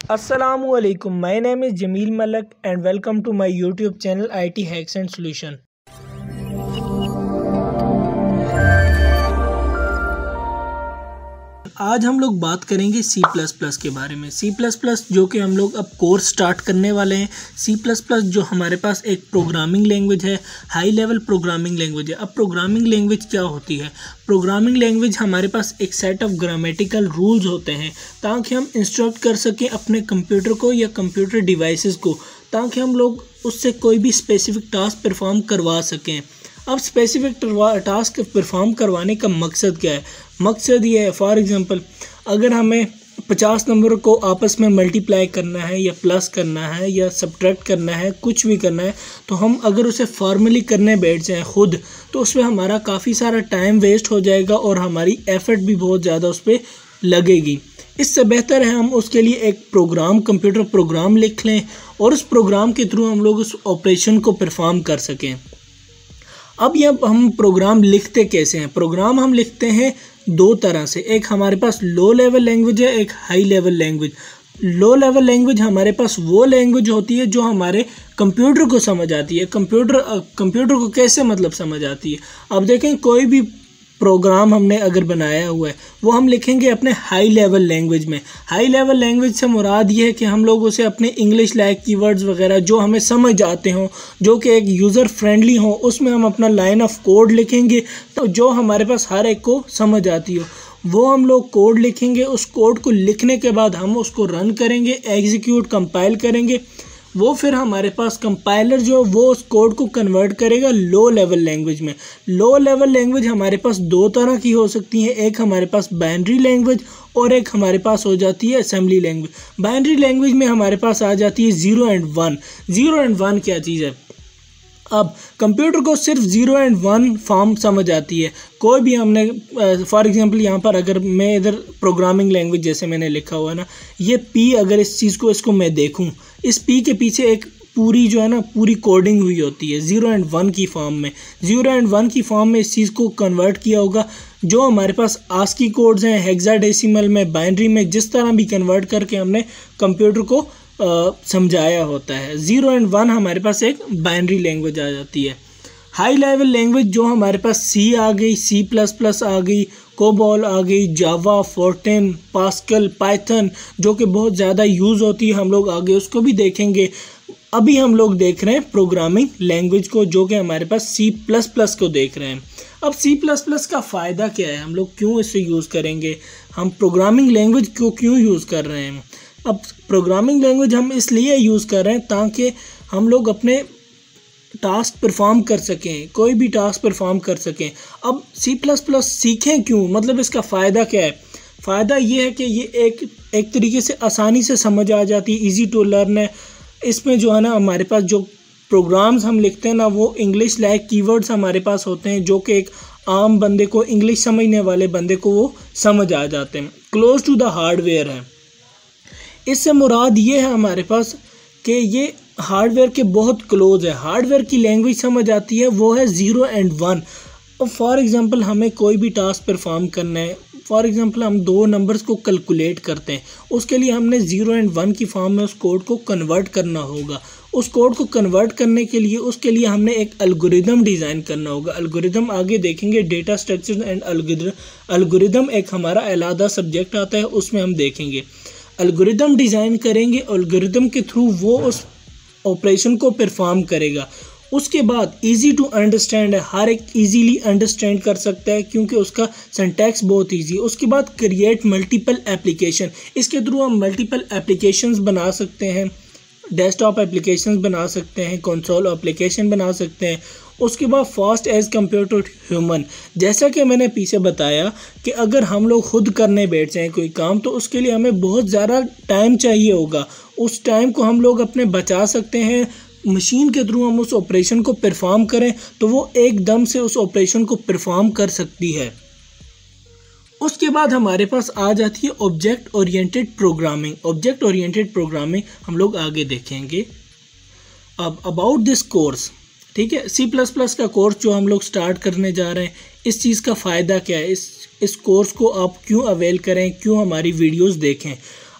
Assalamualaikum. My name is Jamil Malak and welcome to my YouTube channel IT Hacks and Solution. आज हम लोग बात करेंगे C++ के बारे में। C++ जो कि हम लोग अब कोर्स स्टार्ट करने वाले हैं। C++ जो हमारे पास एक प्रोग्रामिंग लैंग्वेज है, हाई लेवल प्रोग्रामिंग लैंग्वेज है। अब प्रोग्रामिंग लैंग्वेज क्या होती है? प्रोग्रामिंग लैंग्वेज हमारे पास एक सेट ऑफ ग्रामेटिकल रूल्स होते हैं ताकि हम इंस्ट्रक्ट कर सकें अपने कंप्यूटर को या कंप्यूटर डिवाइसेस को, ताकि हम लोग उससे कोई भी स्पेसिफिक टास्क परफॉर्म करवा सकें। अब स्पेसिफिक टास्क परफॉर्म करवाने का मकसद क्या है? मकसद ये है, फॉर एग्ज़ाम्पल अगर हमें 50 नंबर को आपस में मल्टीप्लाई करना है या प्लस करना है या सब्ट्रैक्ट करना है, कुछ भी करना है, तो हम अगर उसे फॉर्मली करने बैठ जाएं खुद, तो उसमें हमारा काफ़ी सारा टाइम वेस्ट हो जाएगा और हमारी एफर्ट भी बहुत ज़्यादा उस पर लगेगी। इससे बेहतर है हम उसके लिए एक प्रोग्राम, कंप्यूटर प्रोग्राम लिख लें और उस प्रोग्राम के थ्रू हम लोग उस ऑपरेशन को परफॉर्म कर सकें। अब ये हम प्रोग्राम लिखते कैसे हैं? प्रोग्राम हम लिखते हैं दो तरह से। एक हमारे पास लो लेवल लैंग्वेज है, एक high level language. Low level language हमारे पास वो लैंग्वेज होती है जो हमारे कंप्यूटर को समझ आती है। कंप्यूटर को कैसे मतलब समझ आती है? अब देखें, कोई भी प्रोग्राम हमने अगर बनाया हुआ है वो हम लिखेंगे अपने हाई लेवल लैंग्वेज में। हाई लेवल लैंग्वेज से मुराद ये है कि हम लोग उसे अपने इंग्लिश लाइक कीवर्ड्स वगैरह जो हमें समझ आते हों, जो कि एक यूज़र फ्रेंडली हो, उसमें हम अपना लाइन ऑफ कोड लिखेंगे तो जो हमारे पास हर एक को समझ आती हो वो हम लोग कोड लिखेंगे। उस कोड को लिखने के बाद हम उसको रन करेंगे, एग्जीक्यूट कंपाइल करेंगे। वो फिर हमारे पास कंपाइलर जो वो उस कोड को कन्वर्ट करेगा लो लेवल लैंग्वेज में। लो लेवल लैंग्वेज हमारे पास दो तरह की हो सकती है, एक हमारे पास बाइनरी लैंग्वेज और एक हमारे पास हो जाती है असेंबली लैंग्वेज। बाइनरी लैंग्वेज में हमारे पास आ जाती है 0 and 1। 0 and 1 क्या चीज़ है? अब कंप्यूटर को सिर्फ 0 and 1 फॉर्म समझ आती है। कोई भी हमने फॉर एग्जांपल यहाँ पर अगर मैं इधर प्रोग्रामिंग लैंग्वेज जैसे मैंने लिखा हुआ है ना, ये P, अगर इस चीज़ को इसको मैं देखूँ, इस P के पीछे एक पूरी जो है ना पूरी कोडिंग हुई होती है 0 and 1 की फॉर्म में। 0 and 1 की फॉर्म में इस चीज़ को कन्वर्ट किया होगा। जो हमारे पास आस्की कोड्स हैं हेक्साडेसिमल में, बाइनरी में, जिस तरह भी कन्वर्ट करके हमने कंप्यूटर को समझाया होता है। 0 and 1 हमारे पास एक बाइनरी लैंग्वेज आ जाती है। हाई लेवल लैंग्वेज जो हमारे पास C आ गई, C++ आ गई, कोबॉल आ गई, जावा, फोर्टेन, पास्कल, पाइथन जो कि बहुत ज़्यादा यूज़ होती है, हम लोग आगे उसको भी देखेंगे। अभी हम लोग देख रहे हैं प्रोग्रामिंग लैंग्वेज को जो कि हमारे पास C++ को देख रहे हैं। अब C++ का फ़ायदा क्या है? हम लोग क्यों इसे यूज़ करेंगे? हम प्रोग्रामिंग लैंग्वेज को क्यों यूज़ कर रहे हैं? अब प्रोग्रामिंग लैंग्वेज हम इसलिए यूज़ कर रहे हैं ताकि हम लोग अपने टास्क परफॉर्म कर सकें, कोई भी टास्क परफॉर्म कर सकें। अब C++ सीखें क्यों? मतलब इसका फ़ायदा क्या है? फ़ायदा ये है कि ये एक तरीके से आसानी से समझ आ जाती है, इजी टू लर्न है। इसमें जो है ना हमारे पास जो प्रोग्राम्स हम लिखते हैं ना, वो इंग्लिश लाइक कीवर्ड्स हमारे पास होते हैं जो कि एक आम बंदे को, इंग्लिश समझने वाले बंदे को वो समझ आ जाते हैं। क्लोज टू द हार्डवेयर है। इससे मुराद ये है हमारे पास कि ये हार्डवेयर के बहुत क्लोज है। हार्डवेयर की लैंग्वेज समझ आती है, वो है 0 and 1। और फॉर एग्ज़ाम्पल हमें कोई भी टास्क परफॉर्म करना है, फॉर एग्ज़ाम्पल हम दो नंबर्स को कैलकुलेट करते हैं, उसके लिए हमने 0 and 1 की फॉर्म में उस कोड को कन्वर्ट करना होगा। उस कोड को कन्वर्ट करने के लिए उसके लिए हमने एक एल्गोरिदम डिज़ाइन करना होगा। एल्गोरिदम आगे देखेंगे, डेटा स्ट्रक्चर एंड एल्गोरिदम एक हमारा अलग सब्जेक्ट आता है, उसमें हम देखेंगे। एल्गोरिदम डिज़ाइन करेंगे, एल्गोरिदम के थ्रू वो उस ऑपरेशन को परफॉर्म करेगा। उसके बाद इजी टू अंडरस्टैंड है, हर एक इजीली अंडरस्टैंड कर सकता है क्योंकि उसका सिंटैक्स बहुत इजी है। उसके बाद क्रिएट मल्टीपल एप्लीकेशन, इसके थ्रू हम मल्टीपल एप्लीकेशंस बना सकते हैं, डेस्कटॉप एप्लीकेशंस बना सकते हैं, कंसोल एप्लीकेशन बना सकते हैं। उसके बाद fast as compare to human, जैसा कि मैंने पीछे बताया कि अगर हम लोग खुद करने बैठ जाएं कोई काम तो उसके लिए हमें बहुत ज़्यादा टाइम चाहिए होगा। उस टाइम को हम लोग अपने बचा सकते हैं। मशीन के थ्रू हम उस ऑपरेशन को परफॉर्म करें तो वो एकदम से उस ऑपरेशन को परफॉर्म कर सकती है। उसके बाद हमारे पास आ जाती है object oriented programming. Object oriented programming हम लोग आगे देखेंगे। अब अबाउट दिस कोर्स, ठीक है, C++ का कोर्स जो हम लोग स्टार्ट करने जा रहे हैं, इस चीज़ का फ़ायदा क्या है? इस कोर्स को आप क्यों अवेल करें, क्यों हमारी वीडियोस देखें?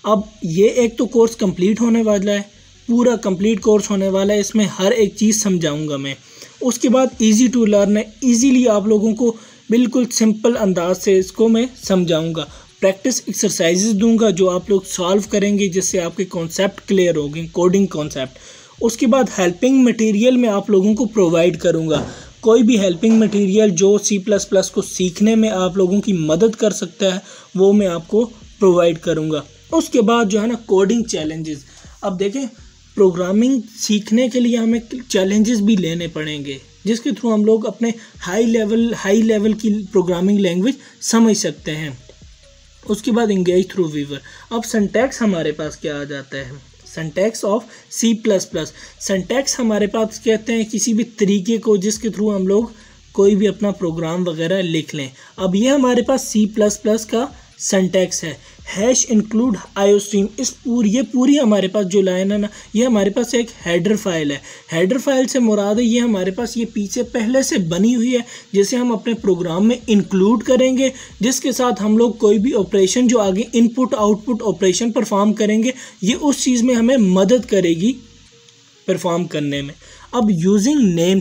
अब ये एक तो कोर्स कंप्लीट होने वाला है, पूरा कंप्लीट कोर्स होने वाला है, इसमें हर एक चीज़ समझाऊंगा मैं। उसके बाद इजी टू लर्न है, इजीली आप लोगों को बिल्कुल सिंपल अंदाज से इसको मैं समझाऊंगा। प्रैक्टिस एक्सरसाइजेज दूंगा जो आप लोग सॉल्व करेंगे, जिससे आपके कॉन्सेप्ट क्लियर होंगे, कोडिंग कॉन्सेप्ट। उसके बाद हेल्पिंग मटेरियल मैं आप लोगों को प्रोवाइड करूंगा, कोई भी हेल्पिंग मटेरियल जो C++ को सीखने में आप लोगों की मदद कर सकता है वो मैं आपको प्रोवाइड करूंगा। उसके बाद जो है ना कोडिंग चैलेंजेस, अब देखें प्रोग्रामिंग सीखने के लिए हमें चैलेंजेस भी लेने पड़ेंगे, जिसके थ्रू हम लोग अपने हाई लेवल की प्रोग्रामिंग लैंग्वेज समझ सकते हैं। उसके बाद इंगेज थ्रू वीवर। अब सिंटैक्स हमारे पास क्या आ जाता है, सिंटैक्स ऑफ C++। सिंटैक्स हमारे पास कहते हैं किसी भी तरीके को जिसके थ्रू हम लोग कोई भी अपना प्रोग्राम वगैरह लिख लें। अब ये हमारे पास C++ का सिंटैक्स है। हैश इंक्लूड आईओस्ट्रीम, ये पूरी हमारे पास जो लाइन है ना, ये हमारे पास एक हेडर फाइल है। हेडर फाइल से मुराद है ये हमारे पास ये पीछे पहले से बनी हुई है, जिसे हम अपने प्रोग्राम में इंक्लूड करेंगे, जिसके साथ हम लोग कोई भी ऑपरेशन जो आगे इनपुट आउटपुट ऑपरेशन परफॉर्म करेंगे, ये उस चीज़ में हमें मदद करेगी परफॉर्म करने में। अब यूजिंग नेम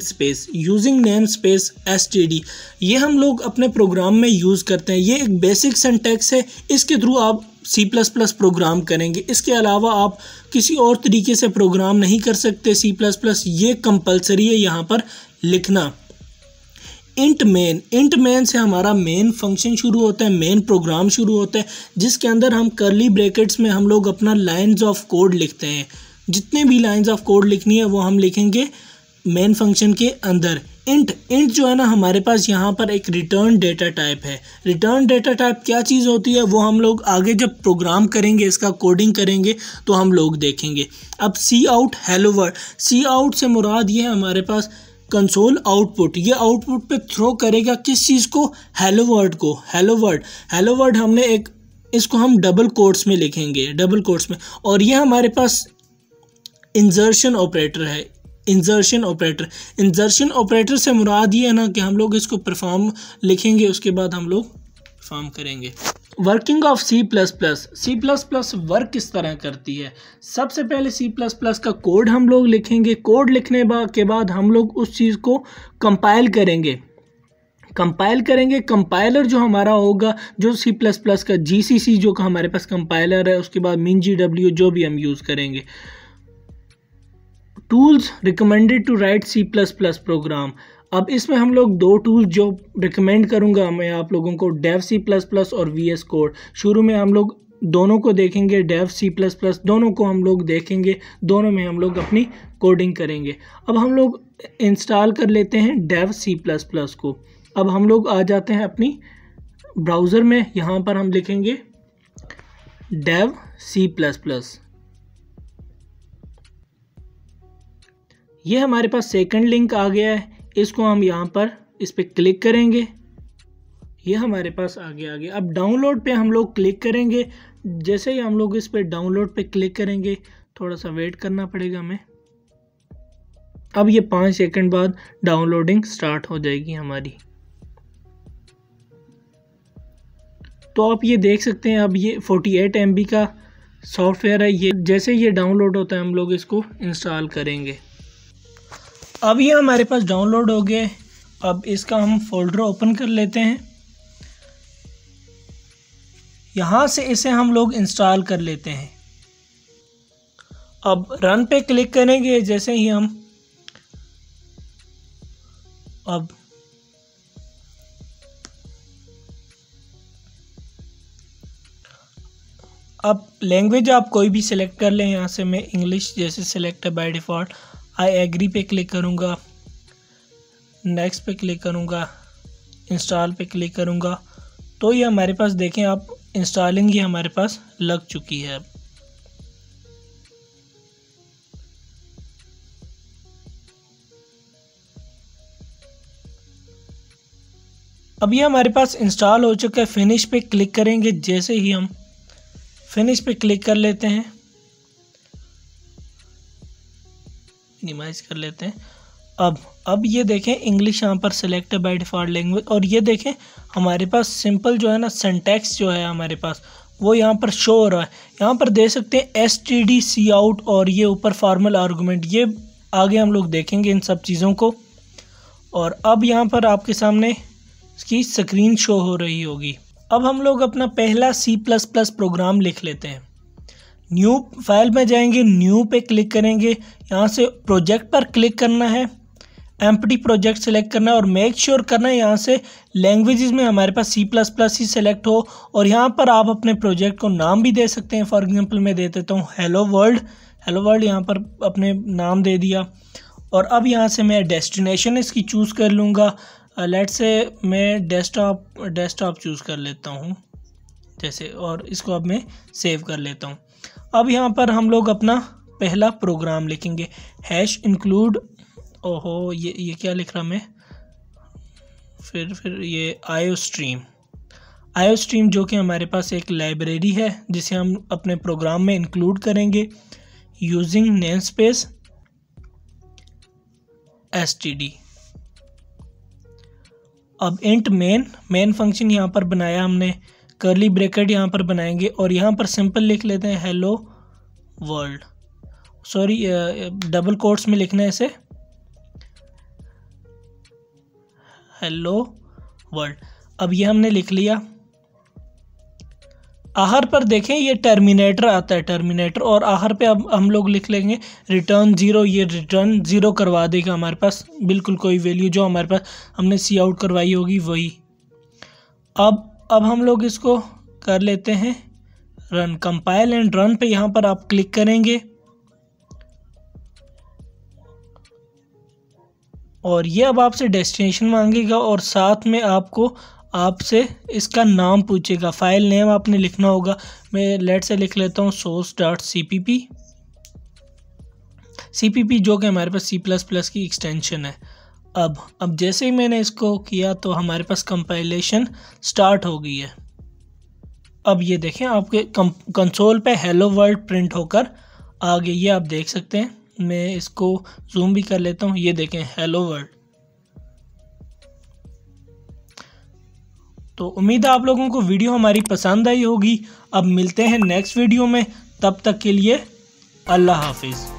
स्पेस STD, ये हम लोग अपने प्रोग्राम में यूज़ करते हैं। ये एक बेसिक सिंटैक्स है, इसके थ्रू आप C++ प्रोग्राम करेंगे। इसके अलावा आप किसी और तरीके से प्रोग्राम नहीं कर सकते C++, ये कंपलसरी है यहाँ पर लिखना। इंट मेन से हमारा मेन फंक्शन शुरू होता है, मेन प्रोग्राम शुरू होता है, जिसके अंदर हम कर्ली ब्रैकेट्स में हम लोग अपना लाइन्स ऑफ कोड लिखते हैं। जितने भी लाइंस ऑफ कोड लिखनी है वो हम लिखेंगे मेन फंक्शन के अंदर। इंट जो है ना हमारे पास यहाँ पर एक रिटर्न डेटा टाइप है। रिटर्न डेटा टाइप क्या चीज़ होती है वो हम लोग आगे जब प्रोग्राम करेंगे, इसका कोडिंग करेंगे तो हम लोग देखेंगे। अब सी आउट हेलो वर्ड, सी आउट से मुराद ये है हमारे पास कंसोल आउटपुट। ये आउटपुट पे थ्रो करेगा किस चीज़ को, हेलो वर्ड को। हेलो वर्ड हमने एक इसको हम डबल कोट्स में लिखेंगे, डबल कोट्स में। और ये हमारे पास इंजर्शन ऑपरेटर है। इंजर्शन ऑपरेटर से मुराद ये है ना कि हम लोग इसको परफॉर्म लिखेंगे, उसके बाद हम लोग परफॉर्म करेंगे। वर्किंग ऑफ C++ वर्क किस तरह करती है। सबसे पहले C++ का कोड हम लोग लिखेंगे। कोड लिखने के बाद हम लोग उस चीज़ को कंपाइल करेंगे। कंपाइलर जो हमारा होगा, जो C++ का GCC जो का हमारे पास कंपाइलर है, उसके बाद MinGW जो भी हम यूज़ करेंगे। Tools recommended to write C++ program. अब इसमें हम लोग दो टूल्स जो रिकमेंड करूँगा मैं आप लोगों को, डेव C++ और VS कोड। शुरू में हम लोग दोनों को देखेंगे, डेव C++ दोनों को हम लोग देखेंगे, दोनों में हम लोग अपनी कोडिंग करेंगे। अब हम लोग इंस्टॉल कर लेते हैं डेव C++ को। अब हम लोग आ जाते हैं अपनी ब्राउज़र में, यहाँ पर हम लिखेंगे डेव C++। ये हमारे पास सेकंड लिंक आ गया है, इसको हम यहाँ पर इस पर क्लिक करेंगे, ये हमारे पास आ गया। अब डाउनलोड पे हम लोग क्लिक करेंगे। जैसे ही हम लोग इस पे डाउनलोड पे क्लिक करेंगे, थोड़ा सा वेट करना पड़ेगा हमें। अब ये 5 सेकंड बाद डाउनलोडिंग स्टार्ट हो जाएगी हमारी। तो आप ये देख सकते हैं, अब ये 48 MB का सॉफ्टवेयर है। ये जैसे ये डाउनलोड होता है हम लोग इसको इंस्टॉल करेंगे। अब ये हमारे पास डाउनलोड हो गए। अब इसका हम फोल्डर ओपन कर लेते हैं, यहाँ से इसे हम लोग इंस्टॉल कर लेते हैं। अब रन पे क्लिक करेंगे। जैसे ही हम अब लैंग्वेज आप कोई भी सिलेक्ट कर लें। यहाँ से मैं इंग्लिश जैसे सिलेक्ट है बाय डिफ़ॉल्ट। आई एग्री पे क्लिक करूँगा, नेक्स्ट पे क्लिक करूँगा, इंस्टॉल पे क्लिक करूँगा, तो ये हमारे पास देखें आप इंस्टॉलिंग ये हमारे पास लग चुकी है। अब ये हमारे पास इंस्टॉल हो चुका है। फिनिश पे क्लिक करेंगे। जैसे ही हम फिनिश पे क्लिक कर लेते हैं, मिनिमाइज कर लेते हैं। अब ये देखें इंग्लिश यहाँ पर सिलेक्ट है बाय डिफ़ॉल्ट लैंग्वेज। और ये देखें हमारे पास सिंपल जो है ना सिंटैक्स जो है हमारे पास वो यहाँ पर शो हो रहा है। यहाँ पर दे सकते हैं std_cout और ये ऊपर फॉर्मल आर्गूमेंट, ये आगे हम लोग देखेंगे इन सब चीज़ों को। और अब यहाँ पर आपके सामने इसकी स्क्रीन शो हो रही होगी। अब हम लोग अपना पहला C++ प्रोग्राम लिख लेते हैं। न्यू फाइल में जाएंगे, न्यू पे क्लिक करेंगे, यहाँ से प्रोजेक्ट पर क्लिक करना है, एम्प्टी प्रोजेक्ट सेलेक्ट करना है और मेक श्योर करना है यहाँ से लैंग्वेजेस में हमारे पास C++ ही सेलेक्ट हो। और यहाँ पर आप अपने प्रोजेक्ट को नाम भी दे सकते हैं। फॉर एग्जांपल मैं दे देता हूँ हेलो वर्ल्ड, यहाँ पर अपने नाम दे दिया। और अब यहाँ से मैं डेस्टिनेशन इसकी चूज़ कर लूँगा। लेट्स से मैं डेस्कटॉप चूज़ कर लेता हूँ जैसे, और इसको अब मैं सेव कर लेता हूँ। अब यहाँ पर हम लोग अपना पहला प्रोग्राम लिखेंगे, #include, ओहो ये क्या लिख रहा मैं, फिर ये IOStream जो कि हमारे पास एक लाइब्रेरी है जिसे हम अपने प्रोग्राम में इंक्लूड करेंगे यूजिंग नेमस्पेस std। अब इंट मेन फंक्शन यहाँ पर बनाया हमने, कर्ली ब्रैकेट यहाँ पर बनाएंगे और यहाँ पर सिंपल लिख लेते हैं hello world, sorry double quotes में लिखना है इसे, हेलो वर्ल्ड। अब ये हमने लिख लिया। आखिर पर देखें ये टर्मिनेटर आता है, टर्मिनेटर, और आखिर पे अब हम लोग लिख लेंगे रिटर्न 0। ये रिटर्न 0 करवा देगा हमारे पास बिल्कुल कोई वैल्यू जो हमारे पास हमने सी आउट करवाई होगी वही। अब हम लोग इसको कर लेते हैं रन, कंपाइल एंड रन पे यहाँ पर आप क्लिक करेंगे और ये अब आपसे डेस्टिनेशन मांगेगा और साथ में आपसे इसका नाम पूछेगा। फाइल नेम आपने लिखना होगा। मैं लेट से लिख लेता हूँ source.cpp जो कि हमारे पास C++ की एक्सटेंशन है। अब जैसे ही मैंने इसको किया तो हमारे पास कंपाइलेशन स्टार्ट हो गई है। अब ये देखें आपके कंसोल पे हेलो वर्ल्ड प्रिंट होकर आ गई, ये आप देख सकते हैं। मैं इसको जूम भी कर लेता हूँ, ये देखें हेलो वर्ल्ड। तो उम्मीद है आप लोगों को वीडियो हमारी पसंद आई होगी। अब मिलते हैं नेक्स्ट वीडियो में, तब तक के लिए अल्लाह हाफिज़।